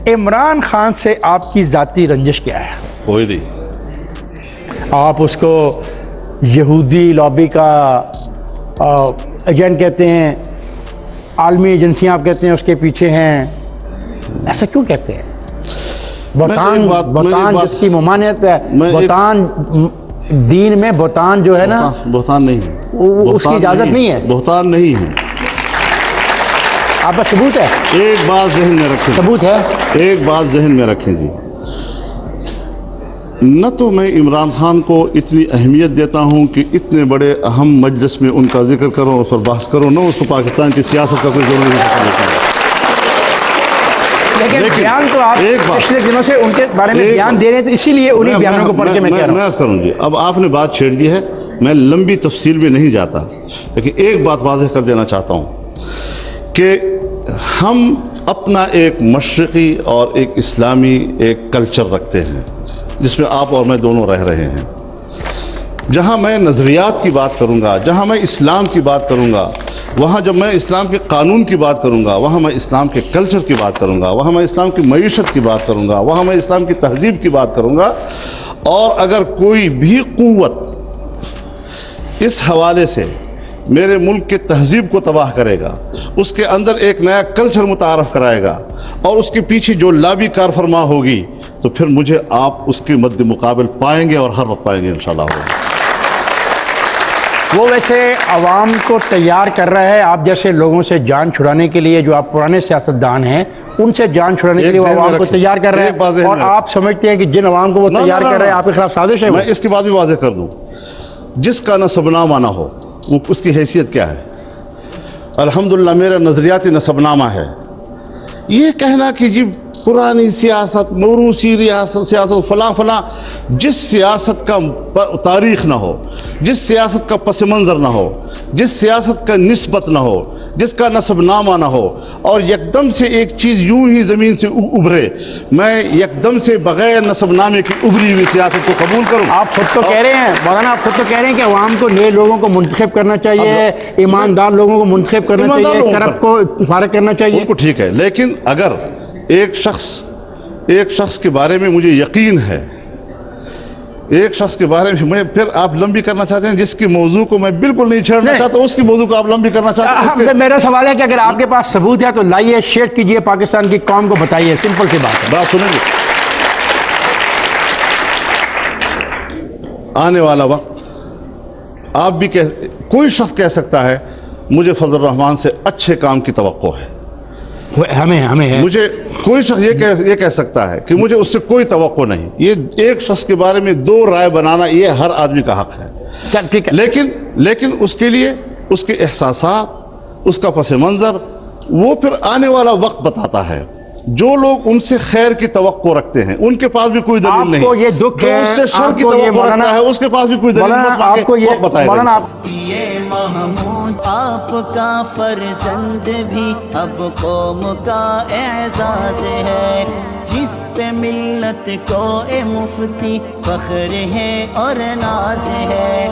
عمران خان سے آپ کی ذاتی رنجش کیا ہے؟ کوئی نہیں. آپ اس کو یہودی لابی کا ایجنٹ کہتے ہیں، عالمی ایجنسیاں آپ کہتے ہیں اس کے پیچھے ہیں، ایسا کیوں کہتے ہیں؟ بہتان جس کی ممانعت ہے، بہتان دین میں بہتان جو ہے نا، بہتان نہیں ہے، اس کی اجازت نہیں ہے، بہتان نہیں ہے. آپ کا ثبوت ہے؟ ایک بات ذہن میں رکھیں، ثبوت ہے؟ ایک بات ذہن میں رکھیں جی، نہ تو میں عمران خان کو اتنی اہمیت دیتا ہوں کہ اتنے بڑے اہم مجلس میں ان کا ذکر کروں، اس پر بحث کروں، نہ اس کو پاکستان کی سیاست کا کوئی ضروری نہیں. لیکن بیان تو آپ پچھلے دنوں سے ان کے بارے میں بیان دے رہے ہیں، تو اسی لیے انہیں بیانوں کو پڑھ کے میں کہہ رہا ہوں. میں عرض کروں جی، اب آپ نے بات چھیڑ دی ہے، میں لمبی تفصیل میں نہیں جاتا، لیکن ایک بات واضح کر دینا چاہتا ہوں کہ ہم اپنا ایک مشرقی اور ایک اسلامی ایک کلچر رکھتے ہیں جس میں آپ اور میں دونوں رہ رہے ہیں. جہاں میں نظریات کی بات کروں گا، جہاں میں اسلام کی بات کروں گا، وہاں جب میں اسلام کے قانون کی بات کروں گا، وہاں میں اسلام کے کلچر کی بات کروں گا، وہاں میں اسلام کی معیشت کی بات کروں گا، وہاں میں اسلام کی تہذیب کی بات کروں گا. اور اگر کوئی بھی قوت اس حوالے سے میرے ملک کے تہذیب کو تباہ کرے گا، اس کے اندر ایک نیا کلچر متعارف کرائے گا، اور اس کے پیچھے جو لابی کار فرما ہوگی، تو پھر مجھے آپ اس کے مد مقابل پائیں گے، اور ہر وقت پائیں گے انشاءاللہ. وہ ویسے عوام کو تیار کر رہا ہے آپ جیسے لوگوں سے جان چھڑانے کے لیے، جو آپ پرانے سیاستدان ہیں ان سے جان چھڑانے کے لیے وہ عوام کو تیار کر رہے ہیں، اور آپ سمجھتے ہیں کہ جن عوام کو وہ تیار کر رہے ہیں آپ کے خلاف سازش ہے. میں اس کی بات بھی واضح کر دوں، جس کا نسب نامہ نہ ہو وہ اس کی حیثیت کیا ہے؟ الحمدللہ میرا نظریاتی نسب نامہ ہے. یہ کہنا کہ جی پرانی سیاست، موروثی سیاست، فلاں فلاں، جس سیاست کا تاریخ نہ ہو، جس سیاست کا پس منظر نہ ہو، جس سیاست کا نسبت نہ ہو، جس کا نسب نامہ نہ ہو، اور یکدم سے ایک چیز یوں ہی زمین سے ابھرے، میں یکدم سے بغیر نسب نامے کی ابھری ہوئی سیاست کو قبول کروں. آپ خود تو کہہ رہے ہیں مولانا، آپ خود تو کہہ رہے ہیں کہ عوام کو نئے لوگوں کو منتخب کرنا چاہیے، ایماندار لوگوں کو منتخب کرنا چاہیے، کرپٹ کو فارغ کرنا چاہیے. ٹھیک ہے، لیکن اگر ایک شخص کے بارے میں مجھے یقین ہے، ایک شخص کے بارے میں پھر آپ لمبی کرنا چاہتے ہیں جس کی موضوع کو میں بالکل نہیں چھیڑنا چاہتا، اس کی موضوع کو آپ لمبی کرنا چاہتے ہیں. میرا سوال ہے کہ اگر آپ کے پاس ثبوت ہے تو لائیے، شیئر کیجئے، پاکستان کی قوم کو بتائیے، سمپل سی بات ہے. بات سنیں گے، آنے والا وقت آپ بھی کوئی شخص کہہ سکتا ہے مجھے فضل الرحمان سے اچھے کام کی توقع ہے، ہمیں ہے. مجھے کوئی شخص یہ کہہ سکتا ہے کہ مجھے اس سے کوئی توقع نہیں. یہ ایک شخص کے بارے میں دو رائے بنانا یہ ہر آدمی کا حق ہے. ٹھیک ہے، لیکن اس کے لیے اس کے احساسات، اس کا پس منظر، وہ پھر آنے والا وقت بتاتا ہے. جو لوگ ان سے خیر کی توقع رکھتے ہیں ان کے پاس بھی کوئی دلیل نہیں. آپ کو یہ دکھ ہے، اس سے شر کی توقع رکھتا ہے اس کے پاس بھی کوئی دلیل نہیں. آپ کو یہ مولانا یہ محمود آپ کا فرزند بھی اب قوم کا اعزاز ہے، جس پہ ملت کو مفتی فخر ہے اور ناز ہے.